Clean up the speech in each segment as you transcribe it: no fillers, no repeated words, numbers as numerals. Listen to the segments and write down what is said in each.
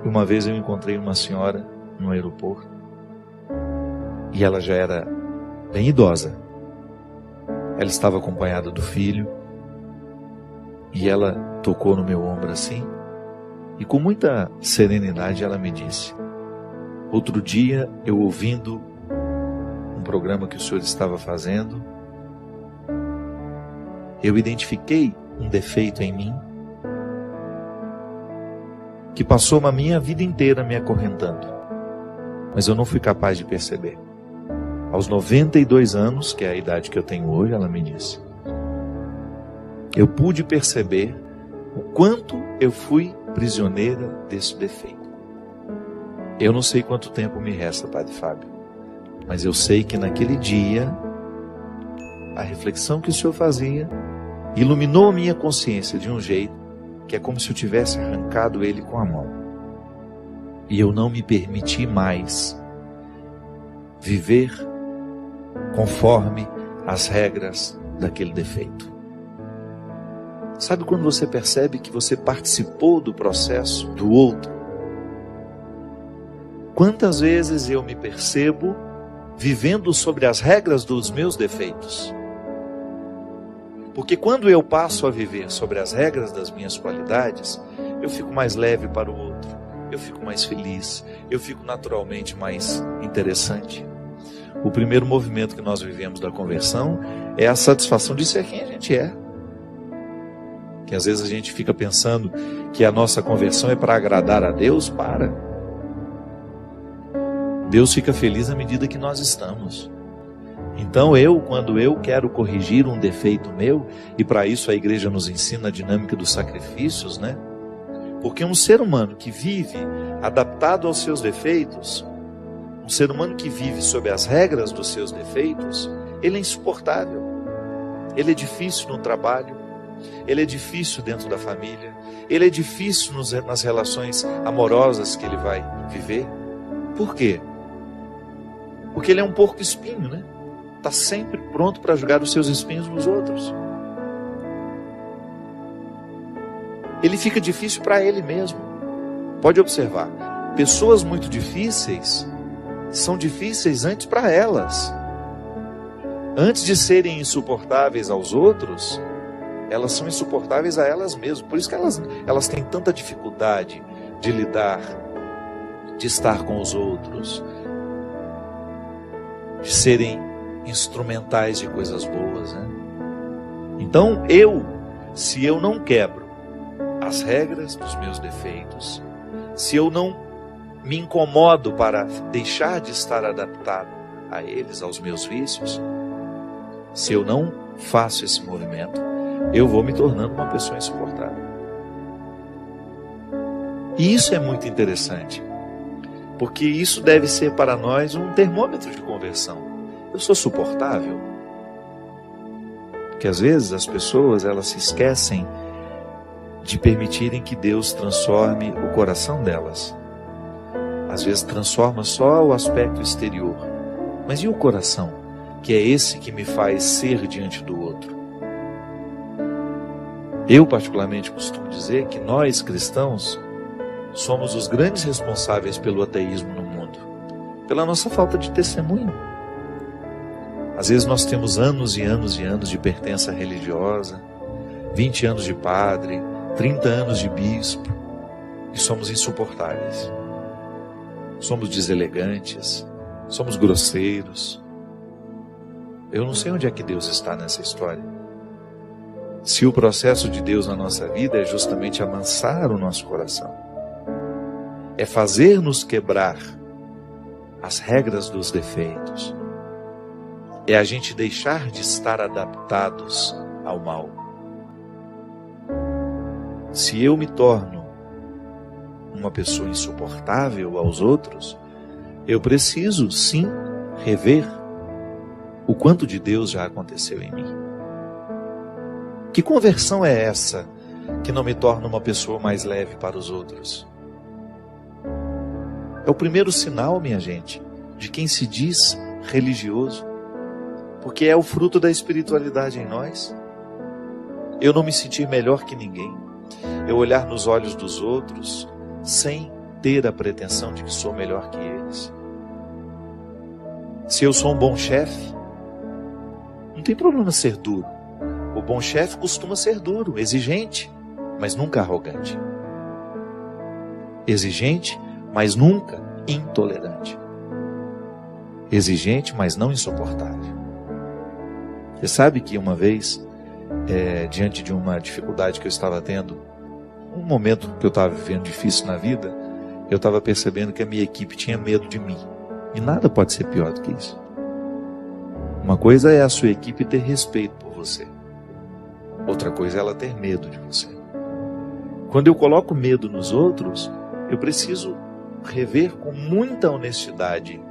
Uma vez eu encontrei uma senhora no aeroporto e ela já era bem idosa. Ela estava acompanhada do filho e ela tocou no meu ombro assim e com muita serenidade ela me disse: outro dia eu ouvindo um programa que o senhor estava fazendo, eu identifiquei um defeito em mim que passou a minha vida inteira me acorrentando, mas eu não fui capaz de perceber. Aos 92 anos, que é a idade que eu tenho hoje, ela me disse, eu pude perceber o quanto eu fui prisioneira desse defeito. Eu não sei quanto tempo me resta, Padre Fábio, mas eu sei que naquele dia, a reflexão que o senhor fazia iluminou a minha consciência de um jeito que é como se eu tivesse arrancado ele com a mão. E eu não me permiti mais viver conforme as regras daquele defeito. Sabe quando você percebe que você participou do processo do outro? Quantas vezes eu me percebo vivendo sobre as regras dos meus defeitos? Porque quando eu passo a viver sobre as regras das minhas qualidades, eu fico mais leve para o outro, eu fico mais feliz, eu fico naturalmente mais interessante. O primeiro movimento que nós vivemos da conversão é a satisfação de ser quem a gente é. Que às vezes a gente fica pensando que a nossa conversão é para agradar a Deus. Deus fica feliz à medida que nós estamos. Então quando eu quero corrigir um defeito meu, e para isso a igreja nos ensina a dinâmica dos sacrifícios, né? Porque um ser humano que vive adaptado aos seus defeitos, um ser humano que vive sob as regras dos seus defeitos, ele é insuportável. Ele é difícil no trabalho, ele é difícil dentro da família, ele é difícil nas relações amorosas que ele vai viver. Por quê? Porque ele é um porco espinho, né? Está sempre pronto para jogar os seus espinhos nos outros. Ele fica difícil para ele mesmo. Pode observar, pessoas muito difíceis são difíceis antes para elas. Antes de serem insuportáveis aos outros, elas são insuportáveis a elas mesmas. Por isso que elas têm tanta dificuldade de lidar, de estar com os outros, de serem instrumentais de coisas boas, né? Então se eu não quebro as regras dos meus defeitos, se eu não me incomodo para deixar de estar adaptado a eles, aos meus vícios, se eu não faço esse movimento, eu vou me tornando uma pessoa insuportável. E isso é muito interessante, porque isso deve ser para nós um termômetro de conversão. Eu sou suportável? Porque às vezes as pessoas, elas se esquecem de permitirem que Deus transforme o coração delas. Às vezes transforma só o aspecto exterior. Mas e o coração? Que é esse que me faz ser diante do outro. Eu particularmente costumo dizer que nós cristãos somos os grandes responsáveis pelo ateísmo no mundo. Pela nossa falta de testemunho. Às vezes nós temos anos e anos e anos de pertença religiosa, 20 anos de padre, 30 anos de bispo, e somos insuportáveis. Somos deselegantes, somos grosseiros. Eu não sei onde é que Deus está nessa história. Se o processo de Deus na nossa vida é justamente amansar o nosso coração, é fazer-nos quebrar as regras dos defeitos, é a gente deixar de estar adaptados ao mal. Se eu me torno uma pessoa insuportável aos outros, eu preciso sim rever o quanto de Deus já aconteceu em mim. Que conversão é essa que não me torna uma pessoa mais leve para os outros? É o primeiro sinal, minha gente, de quem se diz religioso. Porque é o fruto da espiritualidade em nós. Eu não me sentir melhor que ninguém. Eu olhar nos olhos dos outros sem ter a pretensão de que sou melhor que eles. Se eu sou um bom chefe, não tem problema ser duro. O bom chefe costuma ser duro, exigente, mas nunca arrogante. Exigente, mas nunca intolerante. Exigente, mas não insuportável. Você sabe que uma vez, diante de uma dificuldade que eu estava tendo, um momento que eu estava vivendo difícil na vida, eu estava percebendo que a minha equipe tinha medo de mim. E nada pode ser pior do que isso. Uma coisa é a sua equipe ter respeito por você. Outra coisa é ela ter medo de você. Quando eu coloco medo nos outros, eu preciso rever com muita honestidade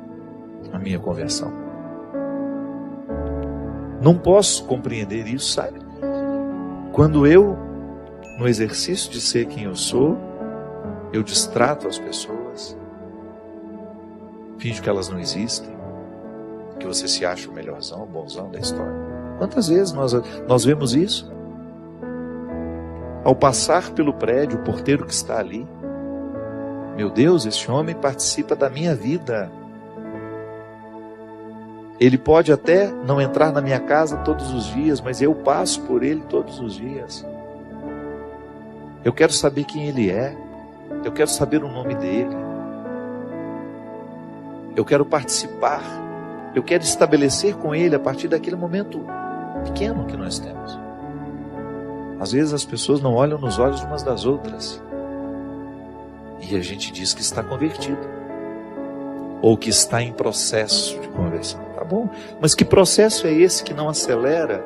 a minha conversão. Não posso compreender isso, sabe? Quando eu, no exercício de ser quem eu sou, eu distrato as pessoas, finjo que elas não existem, que você se acha o melhorzão, o bonzão da história. Quantas vezes nós vemos isso? Ao passar pelo prédio, o porteiro que está ali, meu Deus, esse homem participa da minha vida. Ele pode até não entrar na minha casa todos os dias, mas eu passo por ele todos os dias. Eu quero saber quem ele é. Eu quero saber o nome dele. Eu quero participar. Eu quero estabelecer com ele a partir daquele momento pequeno que nós temos. Às vezes as pessoas não olham nos olhos umas das outras. E a gente diz que está convertido. Ou que está em processo de conversão. Tá bom, mas que processo é esse que não acelera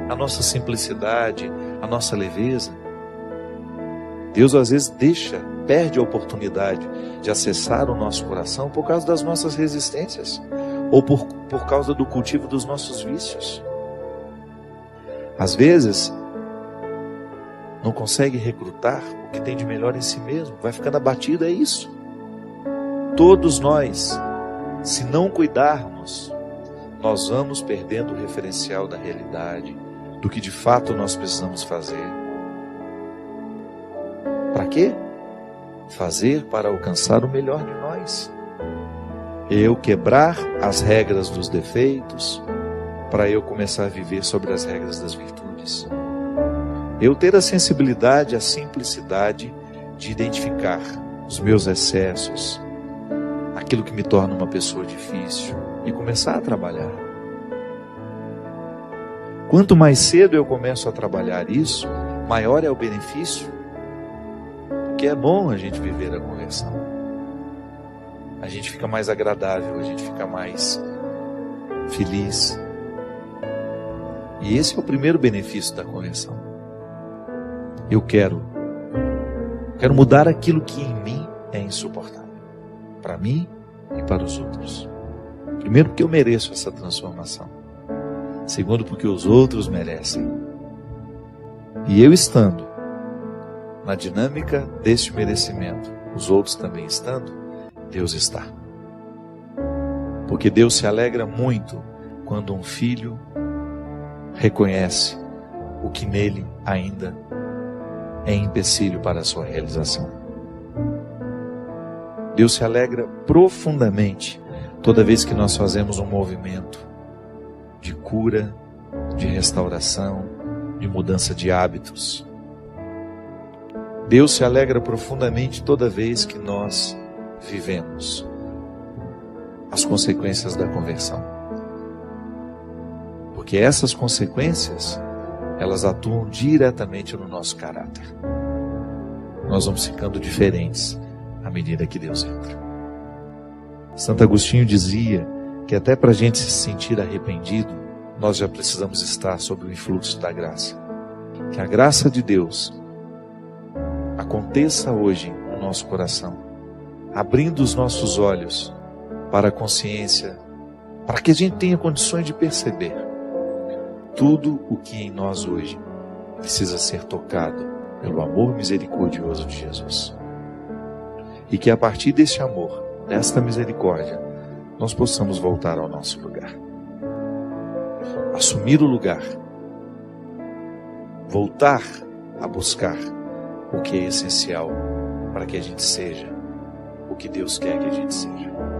a nossa simplicidade, a nossa leveza? Deus às vezes perde a oportunidade de acessar o nosso coração por causa das nossas resistências, ou por causa do cultivo dos nossos vícios. Às vezes, não consegue recrutar o que tem de melhor em si mesmo, vai ficando abatido, é isso. Todos nós, se não cuidarmos, nós vamos perdendo o referencial da realidade, do que de fato nós precisamos fazer. Para quê? Fazer para alcançar o melhor de nós. Eu quebrar as regras dos defeitos, para eu começar a viver sobre as regras das virtudes. Eu ter a sensibilidade, a simplicidade de identificar os meus excessos, aquilo que me torna uma pessoa difícil, e começar a trabalhar. Quanto mais cedo eu começo a trabalhar isso, maior é o benefício, porque é bom a gente viver a conversão. A gente fica mais agradável, a gente fica mais feliz. E esse é o primeiro benefício da conversão. Eu quero mudar aquilo que em mim é insuportável, para mim e para os outros. Primeiro, porque eu mereço essa transformação. Segundo, porque os outros merecem. E eu estando na dinâmica deste merecimento, os outros também estando, Deus está. Porque Deus se alegra muito quando um filho reconhece o que nele ainda é empecilho para a sua realização. Deus se alegra profundamente toda vez que nós fazemos um movimento de cura, de restauração, de mudança de hábitos. Deus se alegra profundamente toda vez que nós vivemos as consequências da conversão. Porque essas consequências, elas atuam diretamente no nosso caráter. Nós vamos ficando diferentes à medida que Deus entra. Santo Agostinho dizia que até para a gente se sentir arrependido, nós já precisamos estar sob o influxo da graça. Que a graça de Deus aconteça hoje no nosso coração, abrindo os nossos olhos para a consciência, para que a gente tenha condições de perceber tudo o que em nós hoje precisa ser tocado pelo amor misericordioso de Jesus. E que a partir desse amor, desta misericórdia, nós possamos voltar ao nosso lugar. Assumir o lugar. Voltar a buscar o que é essencial para que a gente seja o que Deus quer que a gente seja.